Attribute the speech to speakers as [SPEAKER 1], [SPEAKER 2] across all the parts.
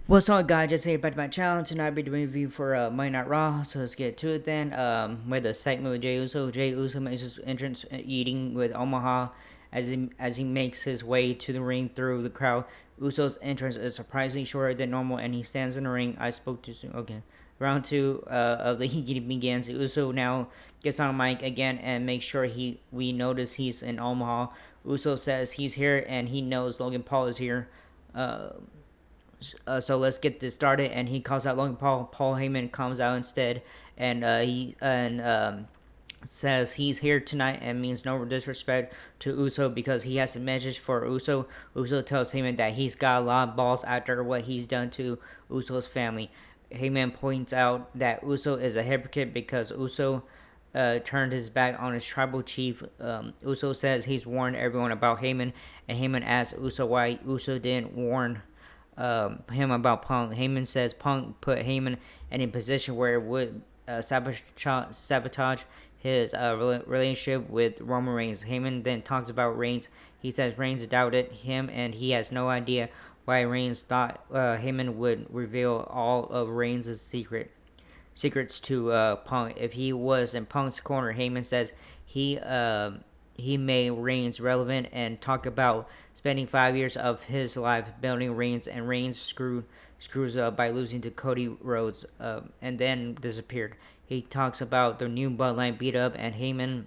[SPEAKER 1] What's up, guys? Just here back to my channel. Tonight I'll be doing a review for Monday Night Raw. So let's get to it then. With the segment with Jey Uso. Jey Uso makes his entrance eating with Omaha as he makes his way to the ring through the crowd. Uso's entrance is surprisingly shorter than normal, and he stands in the ring. I spoke too soon. Okay. Round two of the Hiki begins. Uso now gets on the mic again and makes sure we notice he's in Omaha. Uso says he's here and he knows Logan Paul is here. Uh, so let's get this started. And he calls out Logan Paul. Paul Heyman comes out instead, and he and says he's here tonight and means no disrespect to Uso because he has a message for Uso. Uso tells Heyman that he's got a lot of balls after what he's done to Uso's family. Heyman points out that Uso is a hypocrite because Uso turned his back on his tribal chief. Uso says he's warned everyone about Heyman, and Heyman asks Uso why Uso didn't warn him about Punk. Heyman says Punk put Heyman in a position where it would sabotage his relationship with Roman Reigns. Heyman then talks about Reigns. He says Reigns doubted him and he has no idea why Reigns thought Heyman would reveal all of Reigns' secrets to Punk. If he was in Punk's corner, Heyman says he made Reigns relevant and talk about spending 5 years of his life building Reigns, and Reigns screws up by losing to Cody Rhodes, and then disappeared. He talks about the new Bloodline beat up Heyman,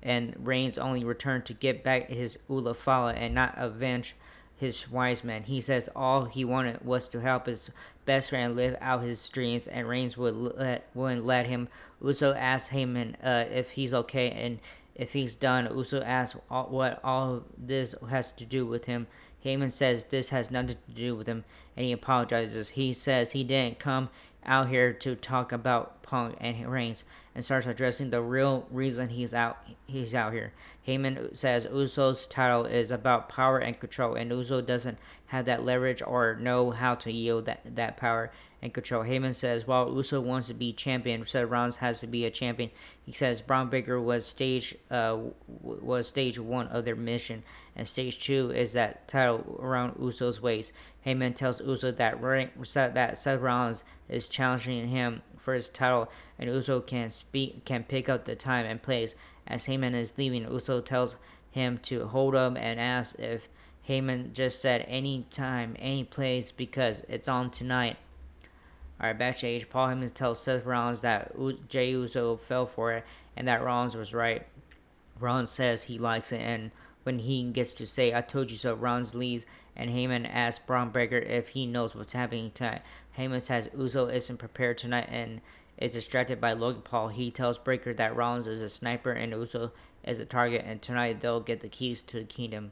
[SPEAKER 1] and Reigns only returned to get back his Ula Fala and not avenge his wise man. He says all he wanted was to help his best friend live out his dreams, and Reigns wouldn't let him. Uso asks Heyman if he's okay, and if he's done. Uso asks what all this has to do with him. Heyman says this has nothing to do with him, and he apologizes. He says he didn't come out here to talk about Punk and Reigns, and starts addressing the real reason he's out here. Heyman says Uso's title is about power and control, and Uso doesn't have that leverage or know how to yield that power and control. Heyman says while Uso wants to be champion, Seth Rollins has to be a champion. He says Braun Breaker was stage one of their mission, and stage two is that title around Uso's waist. Heyman tells Uso that Seth Rollins is challenging him for his title, and Uso can pick up the time and place. As Heyman is leaving, Uso tells him to hold up and asks if Heyman just said any time, any place because it's on tonight. Alright, backstage, Paul Heyman tells Seth Rollins that Jey Uso fell for it and that Rollins was right. Rollins says he likes it, and when he gets to say, I told you so, Rollins leaves, and Heyman asks Braun Breaker if he knows what's happening tonight. Heyman says Uso isn't prepared tonight and is distracted by Logan Paul. He tells Breaker that Rollins is a sniper and Uso is a target, and tonight they'll get the keys to the kingdom.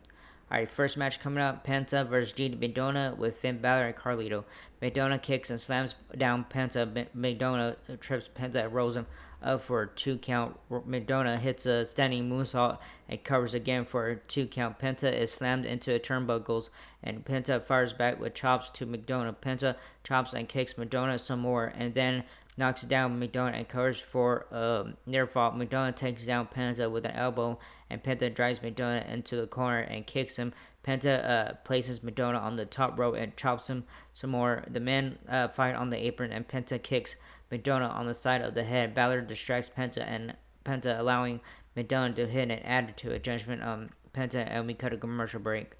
[SPEAKER 1] Alright, first match coming up, Penta versus JD McDonough with Finn Balor and Carlito. McDonough kicks and slams down Penta. McDonough trips Penta and rolls him up for a 2 count. McDonough hits a standing moonsault and covers again for a 2 count. Penta is slammed into turnbuckles, and Penta fires back with chops to McDonough. Penta chops and kicks McDonough some more, and then knocks down McDonough and covers for a near fall. McDonough takes down Penta with an elbow, and Penta drives McDonough into the corner and kicks him. Penta places McDonough on the top rope and chops him some more. The men fight on the apron, and Penta kicks McDonough on the side of the head. Balor distracts Penta, allowing McDonough to hit and add to a judgment on Penta, and we cut a commercial break.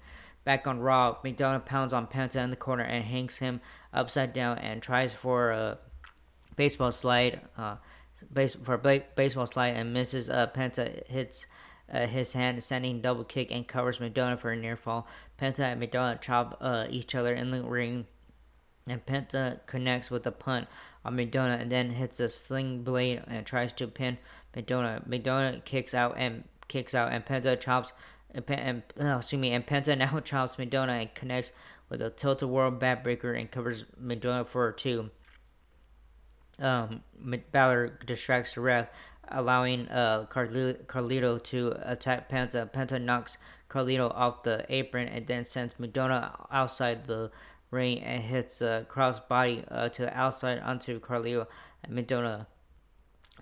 [SPEAKER 1] Back on Raw, McDonough pounds on Penta in the corner and hangs him upside down and tries for a baseball slide. Baseball slide and misses. Penta hits his hand, sending double kick and covers McDonough for a near fall. Penta and McDonough chop each other in the ring, and Penta connects with a punt on McDonough and then hits a sling blade and tries to pin McDonough. McDonough kicks out, and Penta chops. And Penta now chops McDonough and connects with a tilt-a-whirl backbreaker and covers McDonough for a 2. Balor distracts the ref, allowing Carlito to attack Penta. Penta knocks Carlito off the apron and then sends McDonough outside the ring and hits a crossbody to the outside onto Carlito and McDonough.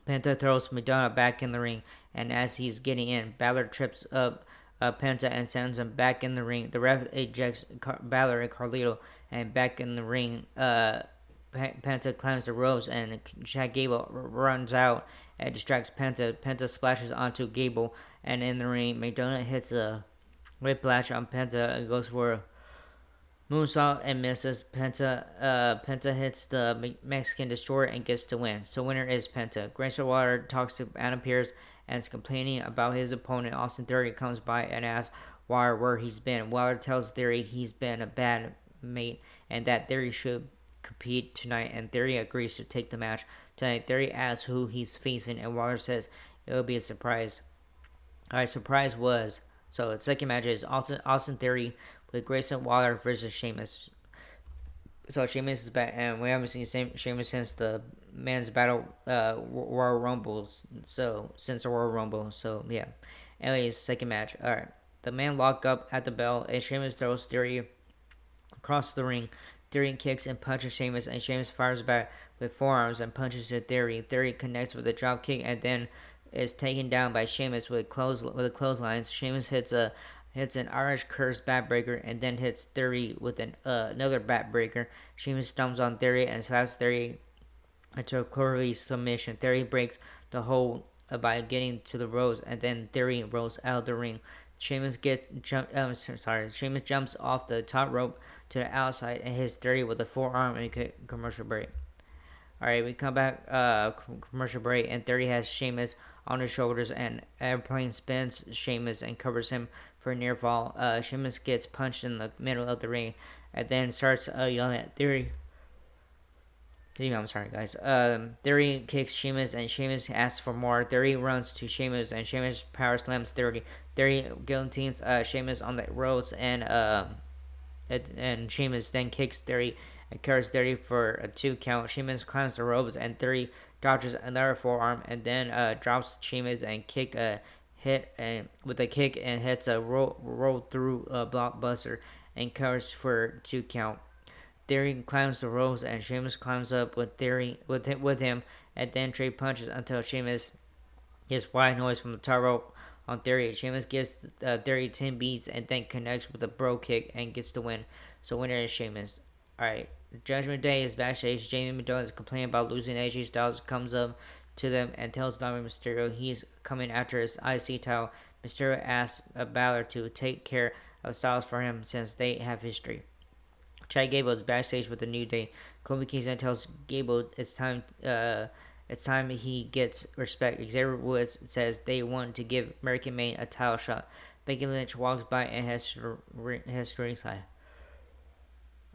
[SPEAKER 1] Penta throws McDonough back in the ring, and as he's getting in, Balor trips up Penta and sends him back in the ring. The ref ejects Balor and Carlito, and back in the ring, Penta climbs the ropes, and Chad Gable runs out and distracts Penta. Penta splashes onto Gable, and in the ring, McDonald hits a whiplash on Penta and goes for a moonsault and misses. Penta hits the Mexican Destroyer and gets the win. So winner is Penta. Grayson Waller talks to Adam Pearce and is complaining about his opponent. Austin Theory comes by and asks Waller where he's been. Waller tells Theory he's been a bad mate and that Theory should compete tonight, and Theory agrees to take the match tonight. Theory asks who he's facing, and Waller says it'll be a surprise. Alright, surprise was so the second match is Austin Theory with Grayson Waller versus Sheamus. So Sheamus is back, and we haven't seen Sheamus since the men's battle Royal Rumbles. So since the Royal Rumble, so yeah. Anyways, second match. All right, the men lock up at the bell, and Sheamus throws Theory across the ring. Theory kicks and punches Sheamus, and Sheamus fires back with forearms and punches to Theory. Theory connects with a drop kick, and then is taken down by Sheamus with a clothesline. Sheamus hits an Irish curse backbreaker and then hits Theory with another backbreaker. Sheamus stomps on Theory and slaps Theory into a Corey submission. Theory breaks the hold by getting to the ropes, and then Theory rolls out of the ring. Sheamus jumps off the top rope to the outside and hits Theory with a forearm and commercial break. Alright, we come back commercial break, and Theory has Sheamus on his shoulders, and Airplane spins Sheamus and covers him for a near fall. Sheamus gets punched in the middle of the ring and then starts yelling at Theory. I'm sorry, guys. Theory kicks Sheamus, and Sheamus asks for more. Theory runs to Sheamus, and Sheamus power slams Theory. Theory guillotines Sheamus on the ropes, and Sheamus then kicks Theory and carries Theory for a 2 count. Sheamus climbs the ropes, and Theory dodges another forearm, and then drops Sheamus and with a kick and hits a roll through blockbuster and covers for 2 count. Theory climbs the ropes, and Sheamus climbs up with him, and then trade punches until Sheamus gets wide noise from the top rope on Theory. Sheamus gives Theory 10 beats and then connects with a bro kick and gets the win. So winner is Sheamus. Alright, Judgment Day is backstage. Jamie McDonald is complaining about losing. AJ Styles comes up to them and tells Dominic Mysterio he's coming after his IC title. Mysterio asks Balor to take care of Styles for him since they have history. Chad Gable is backstage with the New Day. Kofi Kingston tells Gable it's time he gets respect. Xavier Woods says they want to give American Mane a title shot. Becky Lynch walks by and heads to ringside.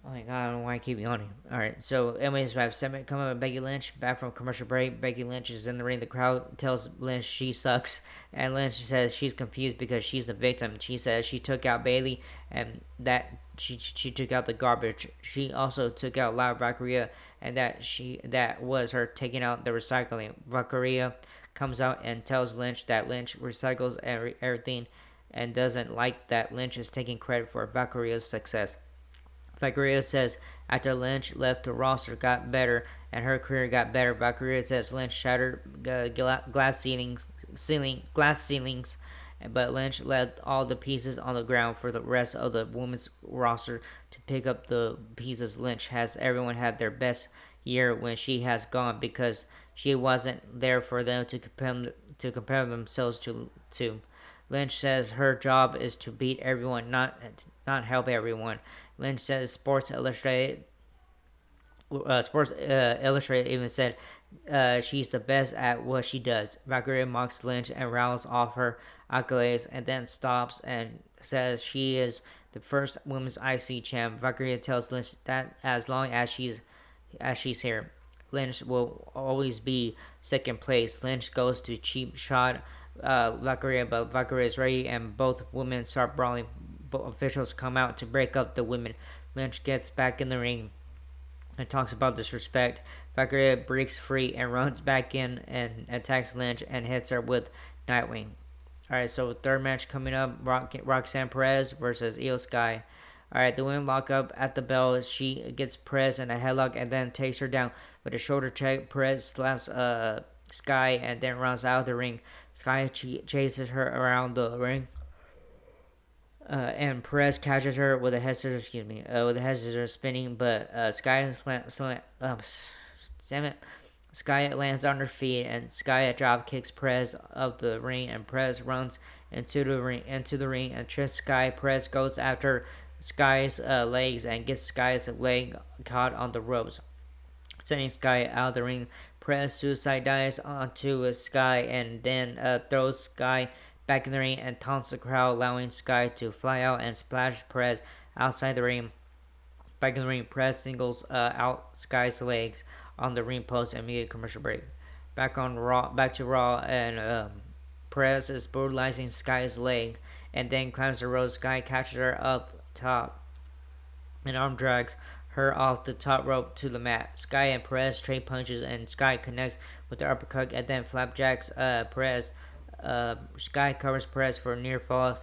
[SPEAKER 1] Oh my god, I don't know why I keep yawning. Alright, so anyways, we have segment coming with Becky Lynch back from commercial break. Becky Lynch is in the ring. The crowd tells Lynch she sucks, and Lynch says she's confused because she's the victim. She says she took out Bayley and that she took out the garbage. She also took out Lara Valkyria, and that was her taking out the recycling. Valkyria comes out and tells Lynch that Lynch recycles everything and doesn't like that Lynch is taking credit for Valkyria's success. Valkyria says after Lynch left, the roster got better and her career got better. Valkyria says Lynch shattered glass ceilings, but Lynch left all the pieces on the ground for the rest of the women's roster to pick up the pieces. Lynch has everyone had their best year when she has gone because she wasn't there for them to compare themselves to. Lynch says her job is to beat everyone, not help everyone. Lynch says Sports Illustrated even said she's the best at what she does. Valkyria mocks Lynch and rattles off her accolades and then stops and says she is the first women's IC champ. Valkyria tells Lynch that as long as she's here, Lynch will always be second place. Lynch goes to cheap shot Valkyria, but Valkyria is ready and both women start brawling. Officials come out to break up the women. Lynch gets back in the ring and talks about disrespect. Valkyria breaks free and runs back in and attacks Lynch and hits her with Nightwing. Alright, so third match coming up, Roxanne Perez versus Io Sky. Alright, the women lock up at the bell. She gets Perez in a headlock and then takes her down with a shoulder check. Perez slaps Sky and then runs out of the ring. Sky chases her around the ring. And Perez catches her with a head scissors, with a head scissors spinning, but damn it, Sky lands on her feet, and Sky drop kicks Perez of the ring, and Perez runs into the ring, and trips Sky. Perez goes after Sky's legs and gets Sky's leg caught on the ropes, sending Sky out of the ring. Perez suicide dives onto Sky and then throws Sky back in the ring and taunts the crowd, allowing Sky to fly out and splash Perez outside the ring. Back in the ring, Perez singles out Sky's legs on the ring post and immediate commercial break. Back to Raw, and Perez is brutalizing Sky's leg, and then climbs the rope. Sky catches her up top and arm drags her off the top rope to the mat. Sky and Perez trade punches, and Sky connects with the uppercut, and then flapjacks Perez. Sky covers Perez for a near fall.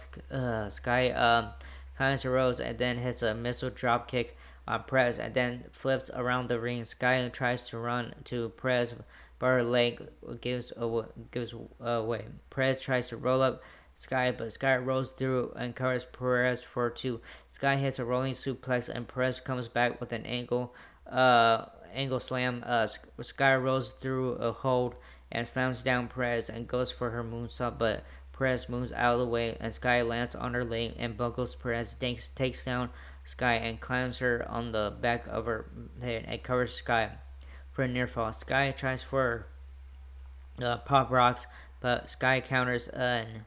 [SPEAKER 1] Sky climbs the ropes and then hits a missile drop kick on Perez, and then flips around the ring. Sky tries to run to Perez, but her leg gives away. Perez tries to roll up Sky, but Sky rolls through and covers Perez for two. Sky hits a rolling suplex, and Perez comes back with an angle slam. Sky rolls through a hold and slams down Perez and goes for her moonsault, but Perez moves out of the way, and Sky lands on her leg and buckles Perez, takes down Sky and climbs her on the back of her head and covers Sky for a near fall. Sky tries for pop rocks, but Sky counters and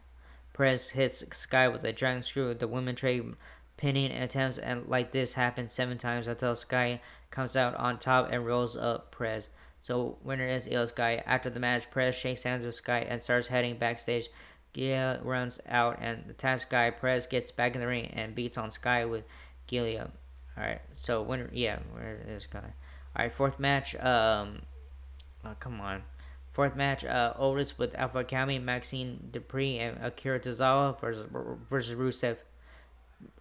[SPEAKER 1] Perez hits Sky with a dragon screw. The women trade pinning attempts, and like this happens 7 times until Sky comes out on top and rolls up Perez. So winner is Io Sky. After the match, Perez shakes hands with Sky and starts heading backstage. Gilia runs out and attacks Sky. Perez gets back in the ring and beats on Sky with Gilia. Alright, so winner is Sky. Alright, fourth match. Come on. Fourth match, Otis with Alpha Academy, Maxine Dupree, and Akira Tozawa versus Rusev.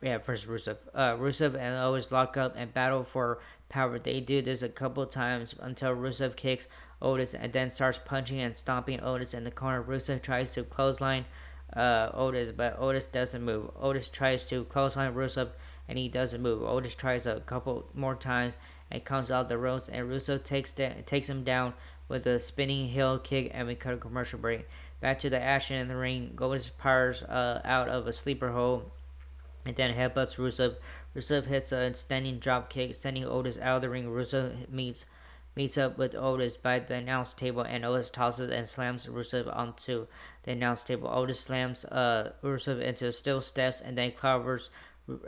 [SPEAKER 1] Yeah, versus Rusev. Rusev and Otis lock up and battle for power. They do this a couple times until Rusev kicks Otis and then starts punching and stomping Otis in the corner. Rusev tries to clothesline Otis, but Otis doesn't move. Otis tries to clothesline Rusev, and he doesn't move. Otis tries a couple more times and comes out the ropes, and Rusev takes him down with a spinning heel kick, and we cut a commercial break. Back to the action in the ring. Otis powers out of a sleeper hold and then headbutts Rusev. Rusev hits a standing drop kick, sending Otis out of the ring. Rusev meets up with Otis by the announce table, and Otis tosses and slams Rusev onto the announce table. Otis slams Rusev into steel steps and then covers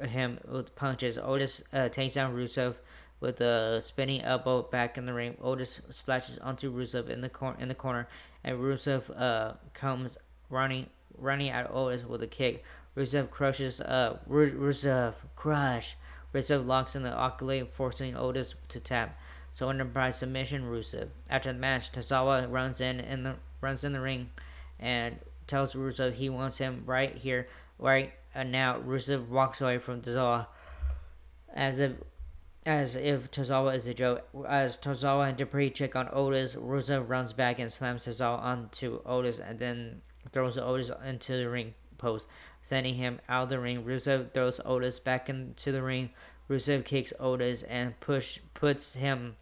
[SPEAKER 1] him with punches. Otis takes down Rusev with a spinning elbow back in the ring. Otis splashes onto Rusev in the corner, and Rusev comes running at Otis with a kick. Rusev crushes. Rusev crush. Rusev locks in the accolade, forcing Otis to tap. So under by submission, Rusev. After the match, Tozawa runs in the ring, and tells Rusev he wants him right here, right now. Rusev walks away from Tozawa, as if Tozawa is a joke. As Tozawa and Dupree check on Otis, Rusev runs back and slams Tozawa onto Otis, and then throws Otis into the ring post, sending him out of the ring. Rusev throws Otis back into the ring. Rusev kicks Otis and puts him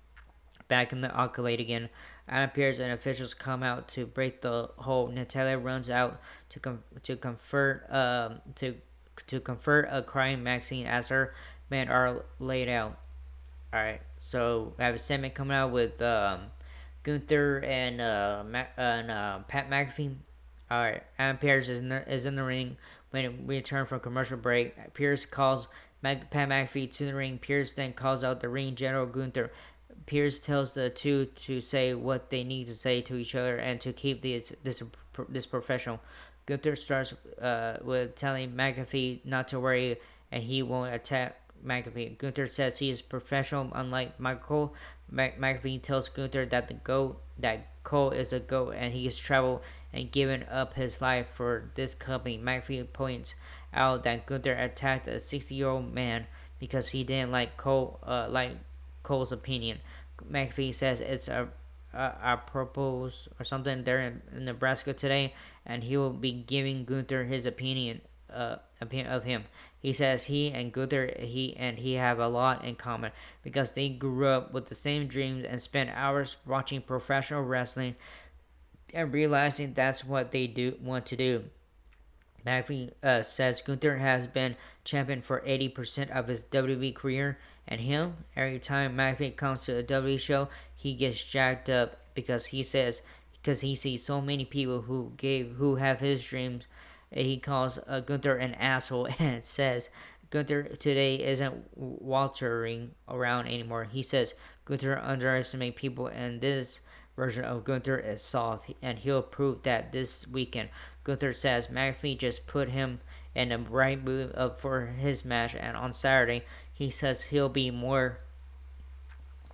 [SPEAKER 1] back in the accolade again. Adam Pearce and officials come out to break the hold. Natalia runs out to comfort a crying Maxine as her men are laid out. All right, so we have a segment coming out with Gunther and Pat McAfee. All right, Adam Pearce is in the ring when we return from commercial break. Pearce calls Pat McAfee to the ring. Pearce then calls out the ring general Gunther. Pearce tells the two to say what they need to say to each other and to keep this professional. Gunther starts with telling McAfee not to worry and he won't attack McAfee. Gunther says he is professional, unlike Michael. McAfee tells Gunther that Cole is a goat and he has traveled and given up his life for this company. McAfee points out that Gunther attacked a 60-year-old man because he didn't like Cole's opinion. McAfee says it's a purpose or something there in Nebraska today, and he will be giving Gunther his opinion of him. He says he and Gunther he have a lot in common because they grew up with the same dreams and spent hours watching professional wrestling and realizing that's what they do want to do. McAfee says Gunther has been champion for 80% of his WWE career, and him, every time McAfee comes to a WWE show, he gets jacked up because he sees so many people who have his dreams. He calls Gunther an asshole and says Gunther today isn't waltering around anymore. He says Gunther underestimates people, and this version of Gunther is soft, and he'll prove that this weekend. Gunther says McAfee just put him in the right mood for his match, and on Saturday, he says he'll be more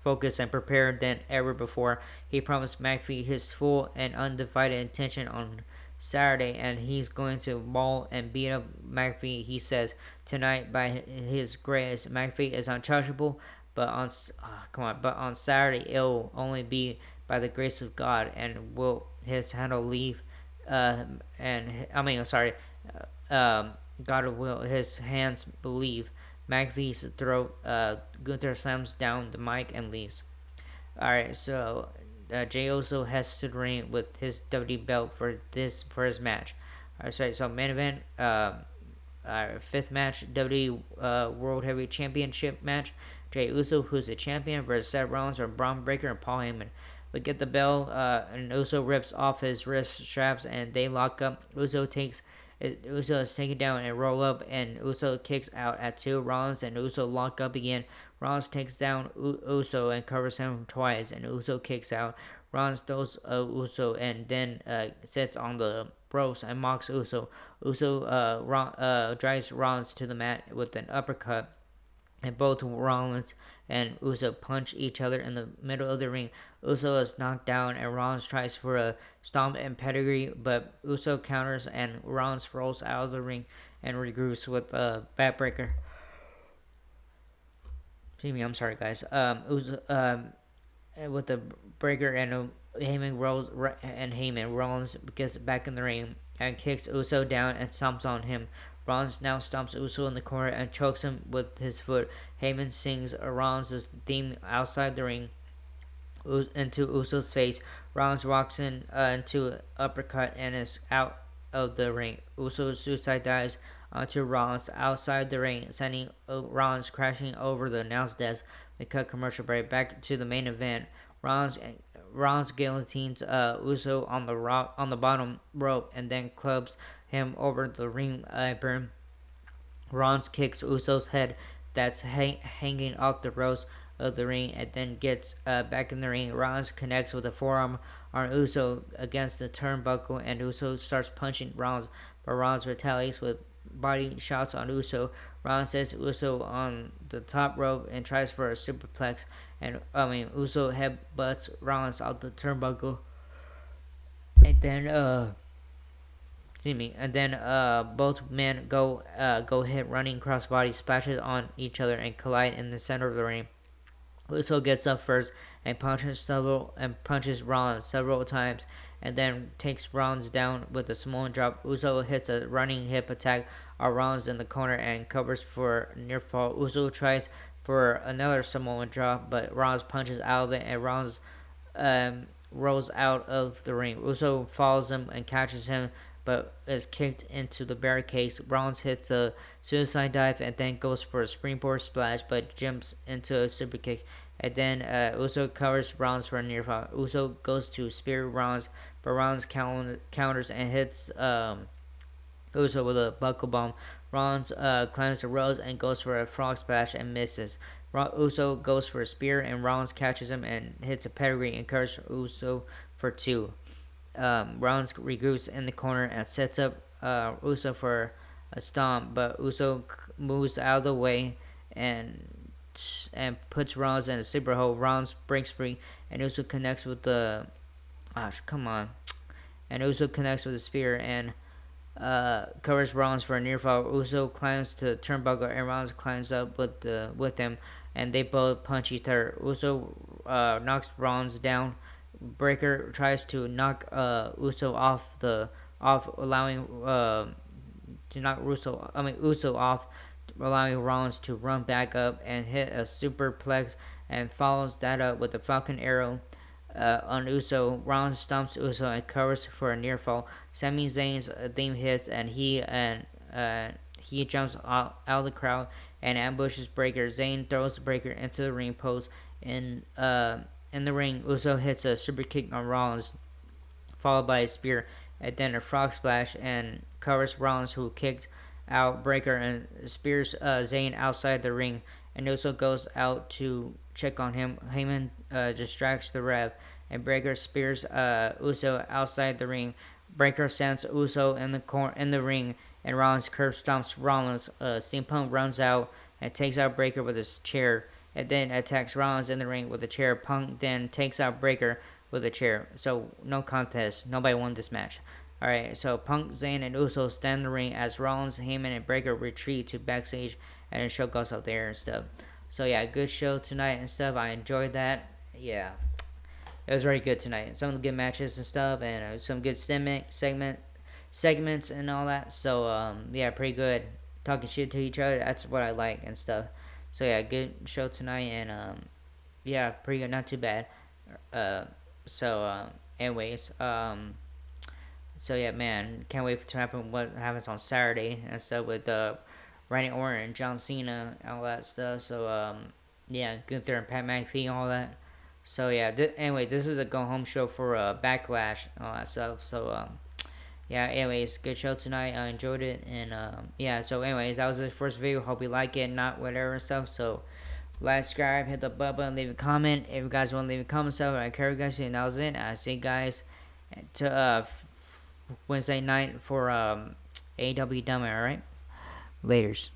[SPEAKER 1] focused and prepared than ever before. He promised McAfee his full and undivided attention on Saturday, and he's going to maul and beat up McAfee. He says tonight, by his grace, McAfee is untouchable. But on Saturday it'll only be by the grace of God, and will his handle leave? And I mean, sorry, God will his hands believe. McAfee's throat. Gunther slams down the mic and leaves. Alright, so Jey Uso heads to the ring with his WWE belt for his match. Alright, so main event, fifth match, WWE World Heavyweight Championship match. Jey Uso, who's the champion, versus Seth Rollins or Braun Breaker and Paul Heyman. We get the bell, and Uso rips off his wrist straps, and they lock up. Uso is taken down and roll up, and Uso kicks out at two. Rollins and Uso lock up again. Rollins takes down Uso and covers him twice, and Uso kicks out. Rollins throws Uso and then sits on the ropes and mocks Uso. Uso drives Rollins to the mat with an uppercut, and both Rollins and Uso punch each other in the middle of the ring. Uso is knocked down, and Rollins tries for a stomp and pedigree, but Uso counters, and Rollins rolls out of the ring and regroups with a backbreaker. Excuse me, I'm sorry, guys. Uso, with the breaker, and Heyman Rollins gets back in the ring and kicks Uso down and stomps on him. Rollins now stomps Uso in the corner and chokes him with his foot. Heyman sings Rollins' theme outside the ring into Uso's face. Rollins walks into an uppercut and is out of the ring. Uso suicide dives onto Rollins outside the ring, sending Rollins crashing over the announce desk. We cut commercial break. Back to the main event. Rollins guillotines Uso on the bottom rope and then clubs him over the ring apron. Rollins kicks Uso's head that's hanging off the ropes of the ring, and then gets back in the ring. Rollins connects with a forearm on Uso against the turnbuckle, and Uso starts punching Rollins, but Rollins retaliates with body shots on Uso. Rollins says Uso on the top rope and tries for a superplex, and Uso headbutts Rollins off the turnbuckle, and then both men go hit running crossbody splashes on each other and collide in the center of the ring. Uso gets up first and punches Rollins several times, and then takes Rollins down with a Samoan drop. Uso hits a running hip attack on Rollins in the corner and covers for near fall. Uso tries for another Samoan drop, but Rollins punches out of it, and Rollins rolls out of the ring. Uso follows him and catches him, but is kicked into the barricades. Rollins hits a suicide dive and then goes for a springboard splash, but jumps into a super kick. And then Uso covers Rollins for a near fall. Uso goes to spear Rollins, but Rollins counters and hits Uso with a buckle bomb. Rollins climbs the ropes and goes for a frog splash and misses. Uso goes for a spear, and Rollins catches him and hits a pedigree and covers Uso for two. Rollins regroups in the corner and sets up Uso for a stomp, but Uso moves out of the way and puts Rollins in a super hold. Rollins breaks free, and Uso connects with the Uso connects with the spear and covers Rollins for a near fall. Uso climbs to turnbuckle, and Rollins climbs up with him, and they both punch each other. Uso knocks Rollins down. Breaker tries to knock Uso off, allowing Uso off, allowing Rollins to run back up and hit a superplex and follows that up with a Falcon Arrow on Uso. Rollins stomps Uso and covers for a near fall. Sami Zayn's theme hits and he jumps out of the crowd and ambushes Breaker. Zayn throws Breaker into the ring post. In the ring, Uso hits a super kick on Rollins, followed by a spear, and then a frog splash and covers Rollins, who kicks out Breaker and spears Zayn outside the ring. And Uso goes out to check on him. Heyman distracts the ref, and Breaker spears Uso outside the ring. Breaker sends Uso in the ring, and Rollins curb stomps Rollins. CM Punk runs out and takes out Breaker with his chair, and then attacks Rollins in the ring with a chair. Punk then takes out Breaker with a chair. So no contest. Nobody won this match. Alright, so Punk, Zayn, and Uso stand in the ring as Rollins, Heyman, and Breaker retreat to backstage, and the show goes up there and stuff. So yeah, good show tonight and stuff. I enjoyed that. Yeah, it was very good tonight. Some of the good matches and stuff, and some good segments and all that. So yeah, pretty good. Talking shit to each other. That's what I like and stuff. So yeah, good show tonight, and yeah, pretty good. Not too bad. Uh, anyways, so yeah, man, can't wait to happen. What happens on Saturday and stuff with Randy Orton and John Cena, and all that stuff. So yeah, Gunther and Pat McAfee, and all that. So yeah, anyway, this is a go home show for Backlash and all that stuff. So yeah, anyways, good show tonight. I enjoyed it, and yeah. So anyways, that was the first video. Hope you like it, not whatever and stuff. So like, subscribe, hit the button, leave a comment. If you guys want to leave a comment, stuff, I care you guys. And that was it. I see you guys to Wednesday night for AEW Dynamite. All right, laters.